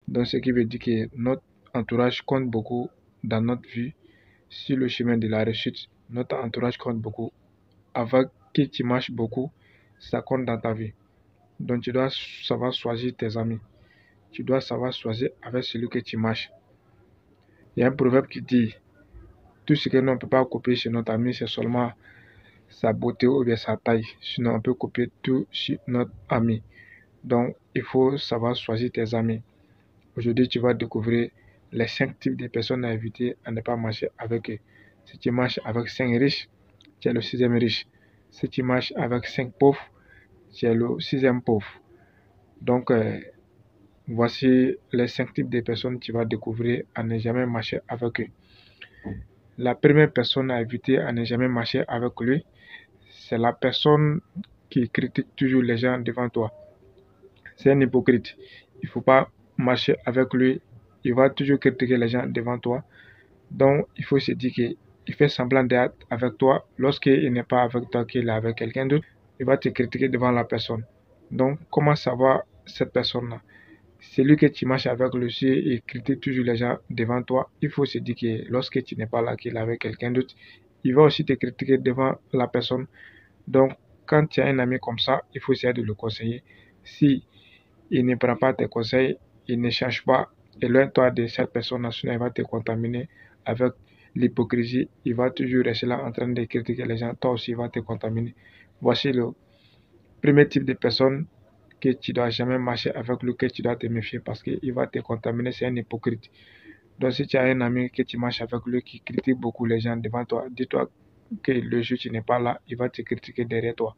Donc, ce qui veut dire que notre entourage compte beaucoup dans notre vie. Sur le chemin de la réussite, notre entourage compte beaucoup. Avec qui tu marches beaucoup, ça compte dans ta vie. Donc, tu dois savoir choisir tes amis. Tu dois savoir choisir avec celui que tu marches. Il y a un proverbe qui dit, tout ce que l'on ne peut pas copier chez notre ami, c'est seulement sa beauté ou bien sa taille. Sinon, on peut copier tout chez notre ami. Donc, il faut savoir choisir tes amis. Aujourd'hui, tu vas découvrir les 5 types de personnes à éviter à ne pas marcher avec eux. Si tu marches avec 5 riches, tu es le 6e riche. Si tu marches avec 5 pauvres, tu es le 6e pauvre. Donc, voici les 5 types de personnes que tu vas découvrir à ne jamais marcher avec eux. La première personne à éviter à ne jamais marcher avec lui, c'est la personne qui critique toujours les gens devant toi. C'est un hypocrite. Il ne faut pas marcher avec lui. Il va toujours critiquer les gens devant toi. Donc, il faut se dire qu'il fait semblant d'être avec toi. Lorsqu'il n'est pas avec toi, qu'il est avec quelqu'un d'autre, il va te critiquer devant la personne. Donc, comment savoir cette personne-là? Celui que tu marches avec lui, il critique toujours les gens devant toi. Il faut se dire que lorsque tu n'es pas là, qu'il est avec quelqu'un d'autre, il va aussi te critiquer devant la personne. Donc, quand tu as un ami comme ça, il faut essayer de le conseiller. Si il ne prend pas tes conseils, il ne change pas, éloigne-toi de cette personne, sinon il va te contaminer avec l'hypocrisie. Il va toujours rester là en train de critiquer les gens, toi aussi il va te contaminer. Voici le premier type de personne que tu dois jamais marcher avec lui, que tu dois te méfier parce qu'il va te contaminer, c'est un hypocrite. Donc si tu as un ami que tu marches avec lui qui critique beaucoup les gens devant toi, dis-toi que le jour où tu n'es pas là, il va te critiquer derrière toi.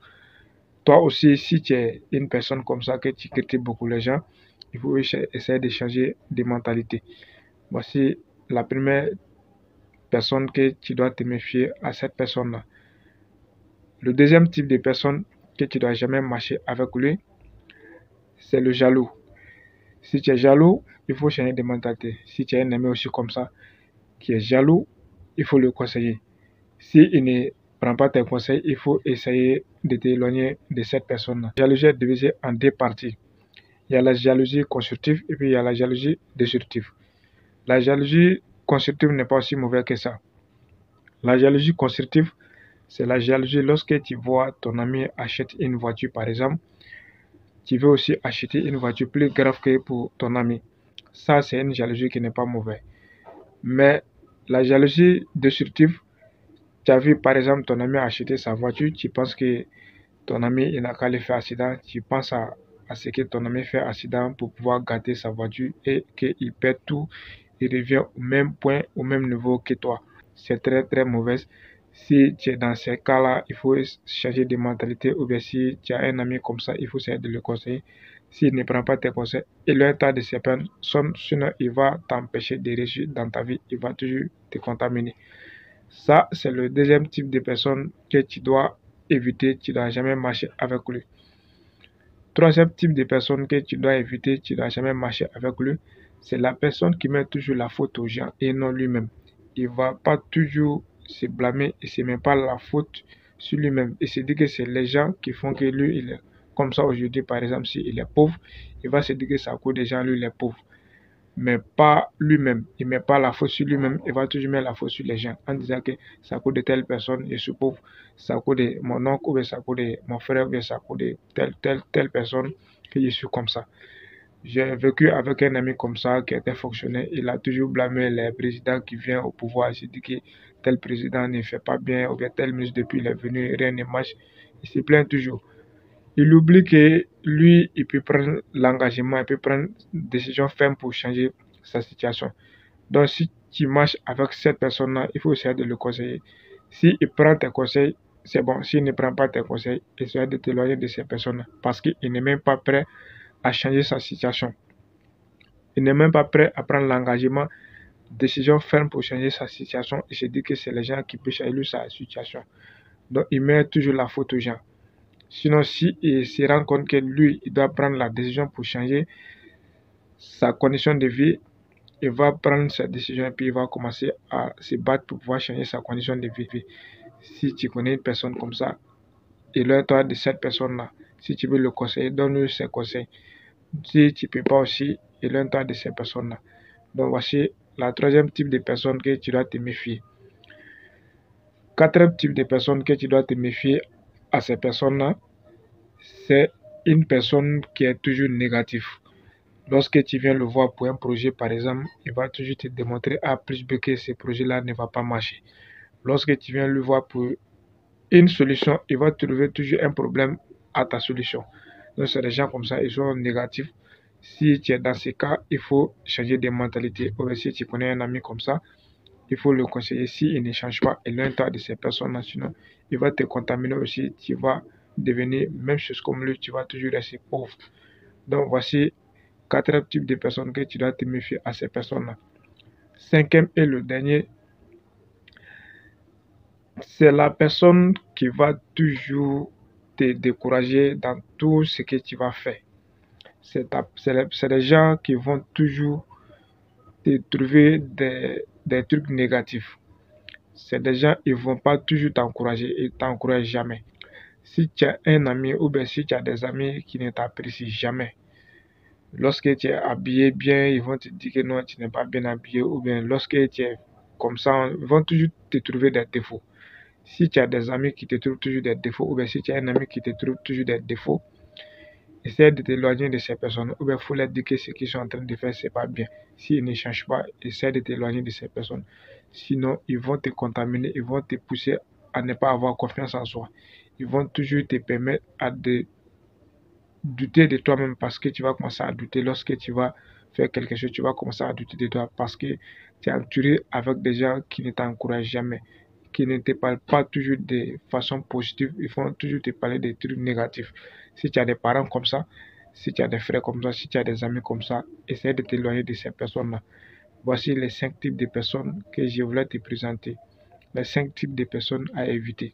Toi aussi, si tu es une personne comme ça, que tu critiques beaucoup les gens, il faut essayer de changer de mentalité. Voici la première personne que tu dois te méfier à cette personne-là. Le deuxième type de personne que tu dois jamais marcher avec lui, c'est le jaloux. Si tu es jaloux, il faut changer de mentalité. Si tu as un ami aussi comme ça, qui est jaloux, il faut le conseiller. S'il ne prend pas tes conseils, il faut essayer de t'éloigner de cette personne-là. La jalousie est divisée en 2 parties. Il y a la jalousie constructive et puis il y a la jalousie destructive. La jalousie constructive n'est pas aussi mauvaise que ça. La jalousie constructive, c'est la jalousie lorsque tu vois ton ami acheter une voiture, par exemple, tu veux aussi acheter une voiture plus grave que pour ton ami. Ça, c'est une jalousie qui n'est pas mauvaise. Mais la jalousie destructive, tu as vu par exemple ton ami acheter sa voiture, tu penses que ton ami il n'a qu'à le faire accident, tu penses à ce que ton ami fait accident pour pouvoir gâter sa voiture et qu'il perd tout, il revient au même point, au même niveau que toi. C'est très très mauvais. Si tu es dans ces cas-là, il faut changer de mentalité ou bien si tu as un ami comme ça, il faut essayer de le conseiller. S'il ne prend pas tes conseils, éloigne-toi de ces personnes, sinon il va t'empêcher de réussir dans ta vie, il va toujours te contaminer. Ça, c'est le deuxième type de personne que tu dois éviter, tu ne dois jamais marcher avec lui. Troisième type de personne que tu dois éviter, tu ne dois jamais marcher avec lui, c'est la personne qui met toujours la faute aux gens et non lui-même. Il ne va pas toujours se blâmer et ne se met pas la faute sur lui-même. Il se dit que c'est les gens qui font que lui, il est comme ça aujourd'hui. Par exemple, s'il est pauvre, il va se dire que c'est à cause des gens, lui, il est pauvre. Mais pas lui-même. Il ne met pas la faute sur lui-même, il va toujours mettre la faute sur les gens en disant que c'est à cause de telle personne, je suis pauvre, c'est à cause de mon oncle, ou c'est à cause de mon frère, ou c'est à cause de telle personne que je suis comme ça. J'ai vécu avec un ami comme ça qui était fonctionnaire. Il a toujours blâmé les présidents qui viennent au pouvoir. Il s'est dit que tel président ne fait pas bien, ou bien tel ministre depuis il est venu, rien ne marche. Il se plaint toujours. Il oublie que lui, il peut prendre l'engagement, il peut prendre une décision ferme pour changer sa situation. Donc, si tu marches avec cette personne-là, il faut essayer de le conseiller. S'il prend tes conseils, c'est bon. S'il ne prend pas tes conseils, essaye de t'éloigner de ces personnes-là parce qu'il n'est même pas prêt à changer sa situation. Il n'est même pas prêt à prendre l'engagement, décision ferme pour changer sa situation. Il se dit que c'est les gens qui peuvent changer sa situation. Donc, il met toujours la faute aux gens. Sinon, s'il se rend compte que lui, il doit prendre la décision pour changer sa condition de vie, il va prendre sa décision et puis il va commencer à se battre pour pouvoir changer sa condition de vie. Si tu connais une personne comme ça, éloigne-toi de cette personne-là. Si tu veux le conseiller, donne-lui ses conseils. Si tu ne peux pas aussi, éloigne-toi de ces personnes-là. Donc voici la troisième type de personnes que tu dois te méfier. Quatrième type de personnes que tu dois te méfier à ces personnes-là, c'est une personne qui est toujours négative. Lorsque tu viens le voir pour un projet, par exemple, il va toujours te démontrer A plus B que ce projet-là ne va pas marcher. Lorsque tu viens le voir pour une solution, il va trouver toujours un problème à ta solution. Donc, c'est des gens comme ça, ils sont négatifs. Si tu es dans ces cas, il faut changer de mentalité. Ou si tu connais un ami comme ça, il faut le conseiller. S'il ne change pas, éloigne-toi de ces personnes-là, sinon il va te contaminer aussi. Tu vas devenir même chose comme lui, tu vas toujours rester pauvre. Donc, voici 4 types de personnes que tu dois te méfier à ces personnes-là. Cinquième et le dernier, c'est la personne qui va toujours te décourager dans tout ce que tu vas faire. C'est les gens qui vont toujours te trouver des trucs négatifs. C'est des gens, ils ne vont pas toujours t'encourager, ils ne t'encouragent jamais. Si tu as un ami ou bien si tu as des amis qui ne t'apprécient jamais, lorsque tu es habillé bien, ils vont te dire que non, tu n'es pas bien habillé, ou bien lorsque tu es comme ça, ils vont toujours te trouver des défauts. Si tu as des amis qui te trouvent toujours des défauts, ou bien si tu as un ami qui te trouve toujours des défauts, essaie de t'éloigner de ces personnes, ou bien il faut leur dire que ce qu'ils sont en train de faire, c'est pas bien. S'ils ne changent pas, essaie de t'éloigner de ces personnes. Sinon, ils vont te contaminer, ils vont te pousser à ne pas avoir confiance en soi. Ils vont toujours te permettre de douter de toi-même parce que tu vas commencer à douter lorsque tu vas faire quelque chose, tu vas commencer à douter de toi parce que tu es entouré avec des gens qui ne t'encouragent jamais, qui ne te parlent pas toujours de façon positive, ils vont toujours te parler des trucs négatifs. Si tu as des parents comme ça, si tu as des frères comme ça, si tu as des amis comme ça, essaie de t'éloigner de ces personnes-là. Voici les 5 types de personnes que je voulais te présenter. Les 5 types de personnes à éviter.